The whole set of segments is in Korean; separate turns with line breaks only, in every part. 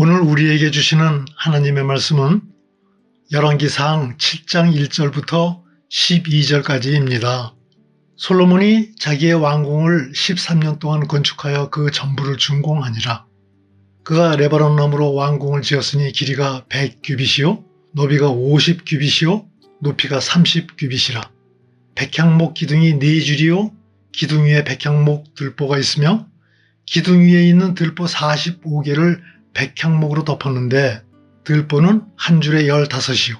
오늘 우리에게 주시는 하나님의 말씀은 열왕기상 7장 1절부터 12절까지입니다. 솔로몬이 자기의 왕궁을 13년 동안 건축하여 그 전부를 준공하니라. 그가 레바논 나무로 왕궁을 지었으니 길이가 100규빗이요 너비가 50규빗이요 높이가 30규빗이라. 백향목 기둥이 4줄이요 기둥 위에 백향목 들보가 있으며 기둥 위에 있는 들보 45개를 백향목으로 덮었는데 들보는 한 줄에 15이요.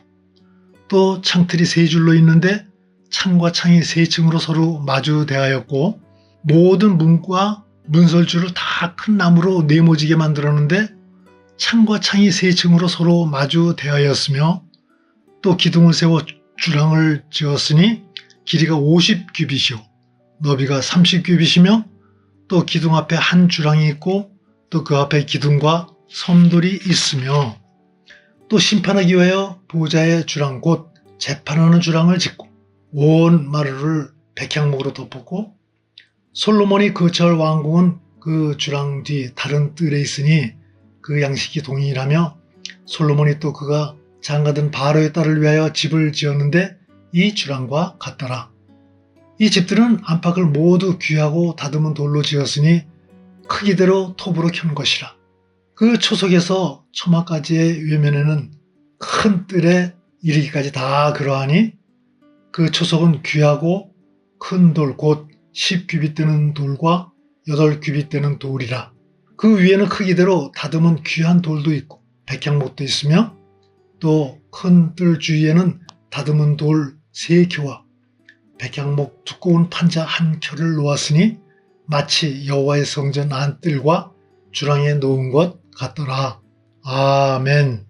또 창틀이 3줄로 있는데 창과 창이 3층으로 서로 마주 대하였고 모든 문과 문설주를 다 큰 나무로 네모지게 만들었는데 창과 창이 3층으로 서로 마주 대하였으며 또 기둥을 세워 주랑을 지었으니 길이가 50규빗이요 너비가 30규빗이며 또 기둥 앞에 한 주랑이 있고 또 그 앞에 기둥과 섬돌이 있으며 또 심판하기 위하여 보좌의 주랑 곧 재판하는 주랑을 짓고 온 마루를 백향목으로 덮었고 솔로몬이 거처할 왕궁은 그 주랑 뒤 다른 뜰에 있으니 그 양식이 동일하며 솔로몬이 또 그가 장가든 바로의 딸을 위하여 집을 지었는데 이 주랑과 같더라. 이 집들은 안팎을 모두 귀하고 다듬은 돌로 지었으니 크기대로 톱으로 켠 것이라. 그 초석에서 초막까지의 외면에는 큰 뜰에 이르기까지 다 그러하니 그 초석은 귀하고 큰 돌 곧 10규빗 되는 돌과 8규빗 되는 돌이라. 그 위에는 크기대로 다듬은 귀한 돌도 있고 백향목도 있으며 또 큰 뜰 주위에는 다듬은 돌 3켜와 백향목 두꺼운 판자 1켜를 놓았으니 마치 여호와의 성전 안뜰과 주랑에 놓은 것 같더라. 아멘.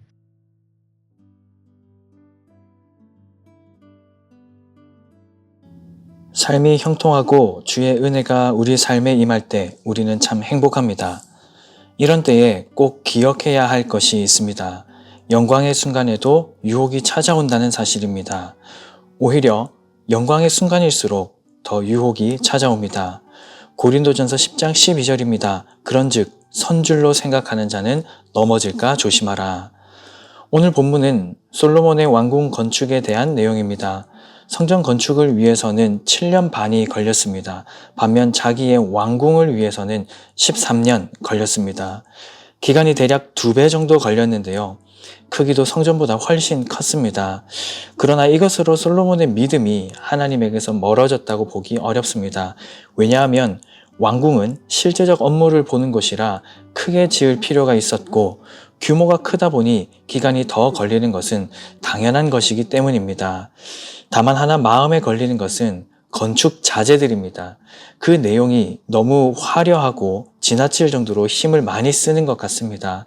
삶이 형통하고 주의 은혜가 우리 삶에 임할 때 우리는 참 행복합니다. 이런 때에 꼭 기억해야 할 것이 있습니다. 영광의 순간에도 유혹이 찾아온다는 사실입니다. 오히려 영광의 순간일수록 더 유혹이 찾아옵니다. 고린도전서 10장 12절입니다. 그런즉 선줄로 생각하는 자는 넘어질까 조심하라. 오늘 본문은 솔로몬의 왕궁 건축에 대한 내용입니다. 성전 건축을 위해서는 7년 반이 걸렸습니다. 반면 자기의 왕궁을 위해서는 13년 걸렸습니다. 기간이 대략 2배 정도 걸렸는데요. 크기도 성전보다 훨씬 컸습니다. 그러나 이것으로 솔로몬의 믿음이 하나님에게서 멀어졌다고 보기 어렵습니다. 왜냐하면 왕궁은 실제적 업무를 보는 곳이라 크게 지을 필요가 있었고 규모가 크다 보니 기간이 더 걸리는 것은 당연한 것이기 때문입니다. 다만 하나 마음에 걸리는 것은 건축 자재들입니다. 그 내용이 너무 화려하고 지나칠 정도로 힘을 많이 쓰는 것 같습니다.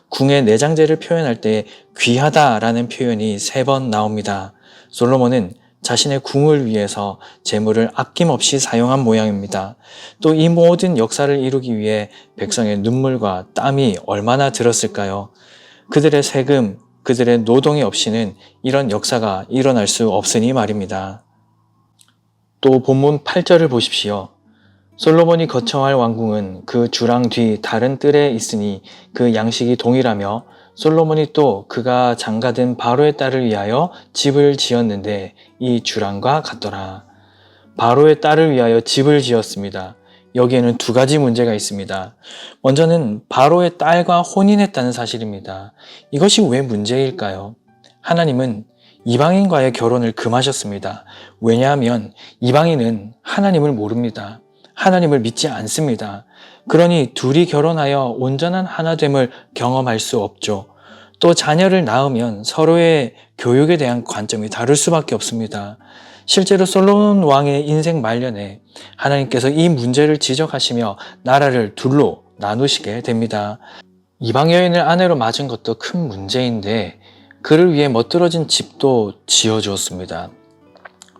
궁의 내장재를 표현할 때 귀하다라는 표현이 3번 나옵니다. 솔로몬은 자신의 궁을 위해서 재물을 아낌없이 사용한 모양입니다. 또 이 모든 역사를 이루기 위해 백성의 눈물과 땀이 얼마나 들었을까요? 그들의 세금, 그들의 노동이 없이는 이런 역사가 일어날 수 없으니 말입니다. 또 본문 8절을 보십시오. 솔로몬이 거처할 왕궁은 그 주랑 뒤 다른 뜰에 있으니 그 양식이 동일하며 솔로몬이 또 그가 장가든 바로의 딸을 위하여 집을 지었는데 이 주랑과 같더라. 바로의 딸을 위하여 집을 지었습니다. 여기에는 2가지 문제가 있습니다. 먼저는 바로의 딸과 혼인했다는 사실입니다. 이것이 왜 문제일까요? 하나님은 이방인과의 결혼을 금하셨습니다. 왜냐하면 이방인은 하나님을 모릅니다. 하나님을 믿지 않습니다. 그러니 둘이 결혼하여 온전한 하나됨을 경험할 수 없죠. 또 자녀를 낳으면 서로의 교육에 대한 관점이 다를 수밖에 없습니다. 실제로 솔로몬 왕의 인생 말년에 하나님께서 이 문제를 지적하시며 나라를 둘로 나누시게 됩니다. 이방 여인을 아내로 맞은 것도 큰 문제인데 그를 위해 멋들어진 집도 지어주었습니다.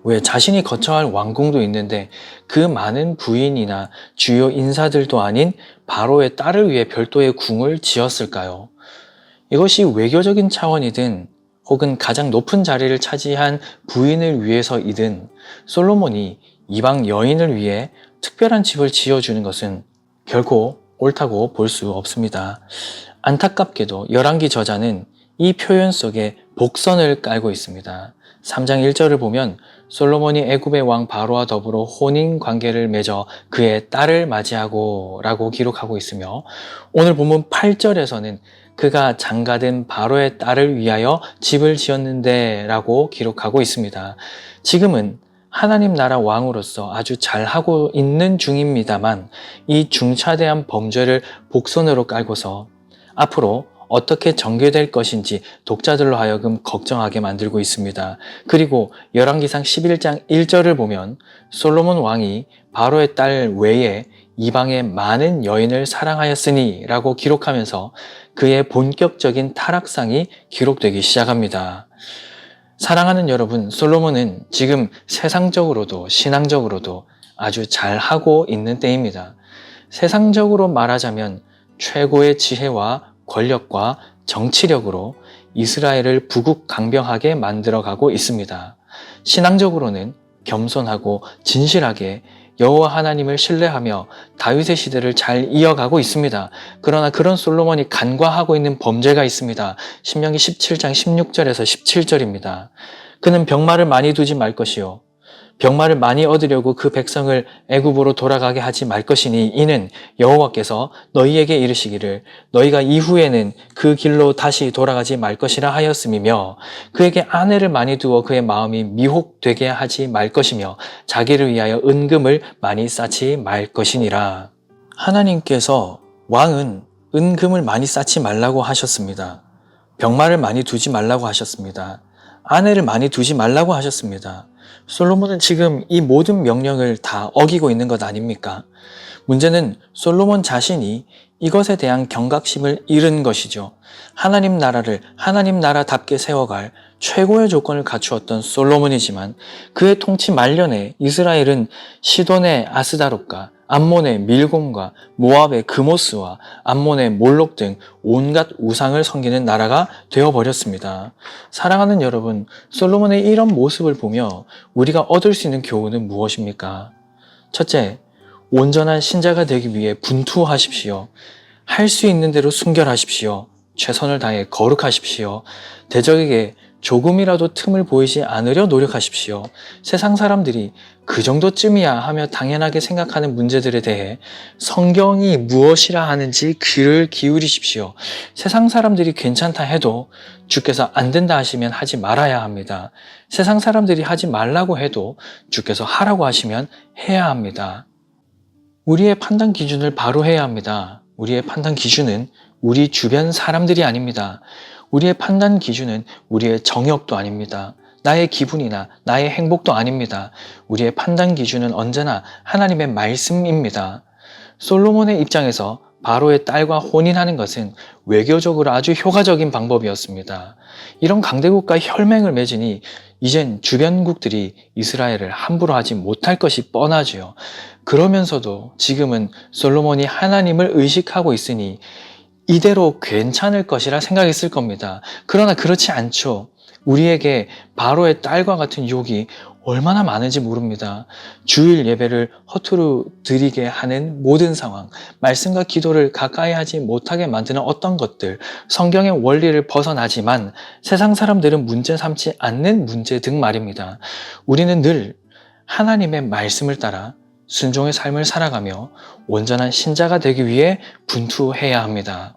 왜 자신이 거처할 왕궁도 있는데 그 많은 부인이나 주요 인사들도 아닌 바로의 딸을 위해 별도의 궁을 지었을까요? 이것이 외교적인 차원이든 혹은 가장 높은 자리를 차지한 부인을 위해서이든 솔로몬이 이방 여인을 위해 특별한 집을 지어주는 것은 결코 옳다고 볼 수 없습니다. 안타깝게도 열왕기 저자는 이 표현 속에 복선을 깔고 있습니다. 3장 1절을 보면 솔로몬이 애굽의 왕 바로와 더불어 혼인 관계를 맺어 그의 딸을 맞이하고 라고 기록하고 있으며, 오늘 본문 8절에서는 그가 장가든 바로의 딸을 위하여 집을 지었는데 라고 기록하고 있습니다. 지금은 하나님 나라 왕으로서 아주 잘하고 있는 중입니다만, 이 중차대한 범죄를 복선으로 깔고서 앞으로 어떻게 전개될 것인지 독자들로 하여금 걱정하게 만들고 있습니다. 그리고 열왕기상 11장 1절을 보면 솔로몬 왕이 바로의 딸 외에 이방의 많은 여인을 사랑하였으니 라고 기록하면서 그의 본격적인 타락상이 기록되기 시작합니다. 사랑하는 여러분, 솔로몬은 지금 세상적으로도 신앙적으로도 아주 잘하고 있는 때입니다. 세상적으로 말하자면 최고의 지혜와 권력과 정치력으로 이스라엘을 부국강병하게 만들어가고 있습니다. 신앙적으로는 겸손하고 진실하게 여호와 하나님을 신뢰하며 다윗의 시대를 잘 이어가고 있습니다. 그러나 그런 솔로몬이 간과하고 있는 범죄가 있습니다. 신명기 17장 16절에서 17절입니다. 그는 병마를 많이 두지 말 것이요 병마를 많이 얻으려고 그 백성을 애굽으로 돌아가게 하지 말 것이니 이는 여호와께서 너희에게 이르시기를 너희가 이후에는 그 길로 다시 돌아가지 말 것이라 하였음이며, 그에게 아내를 많이 두어 그의 마음이 미혹되게 하지 말 것이며 자기를 위하여 은금을 많이 쌓지 말 것이니라. 하나님께서 왕은 은금을 많이 쌓지 말라고 하셨습니다. 병마를 많이 두지 말라고 하셨습니다. 아내를 많이 두지 말라고 하셨습니다. 솔로몬은 지금 이 모든 명령을 다 어기고 있는 것 아닙니까? 문제는 솔로몬 자신이 이것에 대한 경각심을 잃은 것이죠. 하나님 나라를 하나님 나라답게 세워갈 최고의 조건을 갖추었던 솔로몬이지만 그의 통치 말년에 이스라엘은 시돈의 아스다롯과 암몬의 밀곰과 모압의 그모스와 암몬의 몰록 등 온갖 우상을 섬기는 나라가 되어버렸습니다. 사랑하는 여러분, 솔로몬의 이런 모습을 보며 우리가 얻을 수 있는 교훈은 무엇입니까? 첫째, 온전한 신자가 되기 위해 분투하십시오. 할 수 있는 대로 순결하십시오. 최선을 다해 거룩하십시오. 대적에게 조금이라도 틈을 보이지 않으려 노력하십시오. 세상 사람들이 그 정도쯤이야 하며 당연하게 생각하는 문제들에 대해 성경이 무엇이라 하는지 귀를 기울이십시오. 세상 사람들이 괜찮다 해도 주께서 안 된다 하시면 하지 말아야 합니다. 세상 사람들이 하지 말라고 해도 주께서 하라고 하시면 해야 합니다. 우리의 판단 기준을 바로 해야 합니다. 우리의 판단 기준은 우리 주변 사람들이 아닙니다. 우리의 판단 기준은 우리의 정욕도 아닙니다. 나의 기분이나 나의 행복도 아닙니다. 우리의 판단 기준은 언제나 하나님의 말씀입니다. 솔로몬의 입장에서 바로의 딸과 혼인하는 것은 외교적으로 아주 효과적인 방법이었습니다. 이런 강대국과 혈맹을 맺으니 이젠 주변국들이 이스라엘을 함부로 하지 못할 것이 뻔하지요. 그러면서도 지금은 솔로몬이 하나님을 의식하고 있으니 이대로 괜찮을 것이라 생각했을 겁니다. 그러나 그렇지 않죠. 우리에게 바로의 딸과 같은 유혹이 얼마나 많은지 모릅니다. 주일 예배를 허투루 드리게 하는 모든 상황, 말씀과 기도를 가까이 하지 못하게 만드는 어떤 것들, 성경의 원리를 벗어나지만 세상 사람들은 문제 삼지 않는 문제 등 말입니다. 우리는 늘 하나님의 말씀을 따라 순종의 삶을 살아가며 온전한 신자가 되기 위해 분투해야 합니다.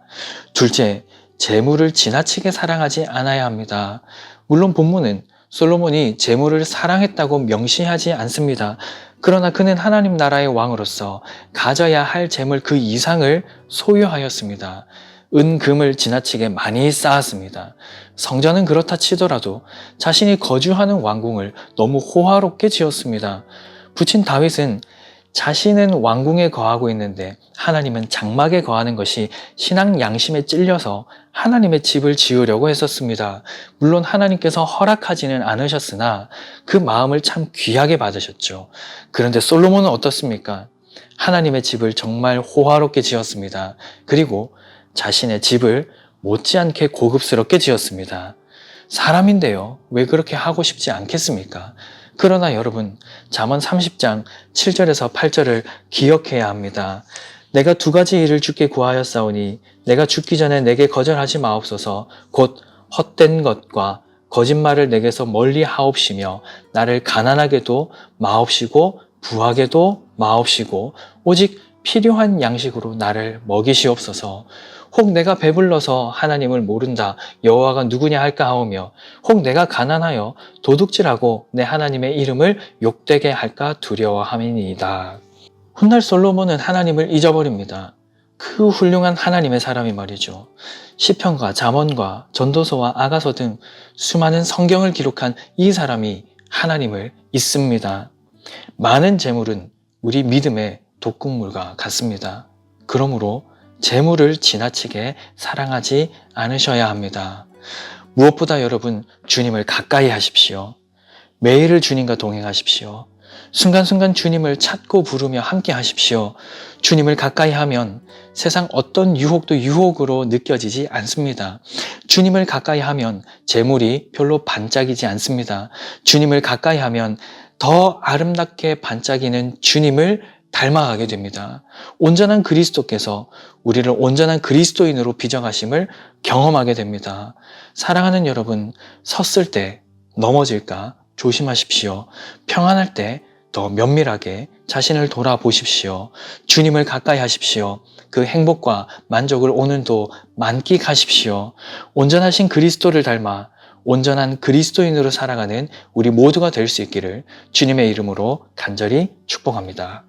둘째, 재물을 지나치게 사랑하지 않아야 합니다. 물론 본문은 솔로몬이 재물을 사랑했다고 명시하지 않습니다. 그러나 그는 하나님 나라의 왕으로서 가져야 할 재물 그 이상을 소유하였습니다. 은금을 지나치게 많이 쌓았습니다. 성전은 그렇다 치더라도 자신이 거주하는 왕궁을 너무 호화롭게 지었습니다. 부친 다윗은 자신은 왕궁에 거하고 있는데 하나님은 장막에 거하는 것이 신앙 양심에 찔려서 하나님의 집을 지으려고 했었습니다. 물론 하나님께서 허락하지는 않으셨으나 그 마음을 참 귀하게 받으셨죠. 그런데 솔로몬은 어떻습니까? 하나님의 집을 정말 호화롭게 지었습니다. 그리고 자신의 집을 못지않게 고급스럽게 지었습니다. 사람인데요, 왜 그렇게 하고 싶지 않겠습니까? 그러나 여러분, 잠언 30장 7절에서 8절을 기억해야 합니다. 내가 두 가지 일을 주께 구하였사오니 내가 죽기 전에 내게 거절하지 마옵소서. 곧 헛된 것과 거짓말을 내게서 멀리 하옵시며 나를 가난하게도 마옵시고 부하게도 마옵시고 오직 필요한 양식으로 나를 먹이시옵소서. 혹 내가 배불러서 하나님을 모른다 여호와가 누구냐 할까 하오며 혹 내가 가난하여 도둑질하고 내 하나님의 이름을 욕되게 할까 두려워함이니이다. 훗날 솔로몬은 하나님을 잊어버립니다. 그 훌륭한 하나님의 사람이 말이죠. 시편과 잠언과 전도서와 아가서 등 수많은 성경을 기록한 이 사람이 하나님을 잊습니다. 많은 재물은 우리 믿음의 독극물과 같습니다. 그러므로 재물을 지나치게 사랑하지 않으셔야 합니다. 무엇보다 여러분, 주님을 가까이 하십시오. 매일을 주님과 동행하십시오. 순간순간 주님을 찾고 부르며 함께 하십시오. 주님을 가까이 하면 세상 어떤 유혹도 유혹으로 느껴지지 않습니다. 주님을 가까이 하면 재물이 별로 반짝이지 않습니다. 주님을 가까이 하면 더 아름답게 반짝이는 주님을 닮아가게 됩니다. 온전한 그리스도께서 우리를 온전한 그리스도인으로 빚어가심을 경험하게 됩니다. 사랑하는 여러분, 섰을 때 넘어질까 조심하십시오. 평안할 때 더 면밀하게 자신을 돌아보십시오. 주님을 가까이 하십시오. 그 행복과 만족을 오늘도 만끽하십시오. 온전하신 그리스도를 닮아 온전한 그리스도인으로 살아가는 우리 모두가 될 수 있기를 주님의 이름으로 간절히 축복합니다.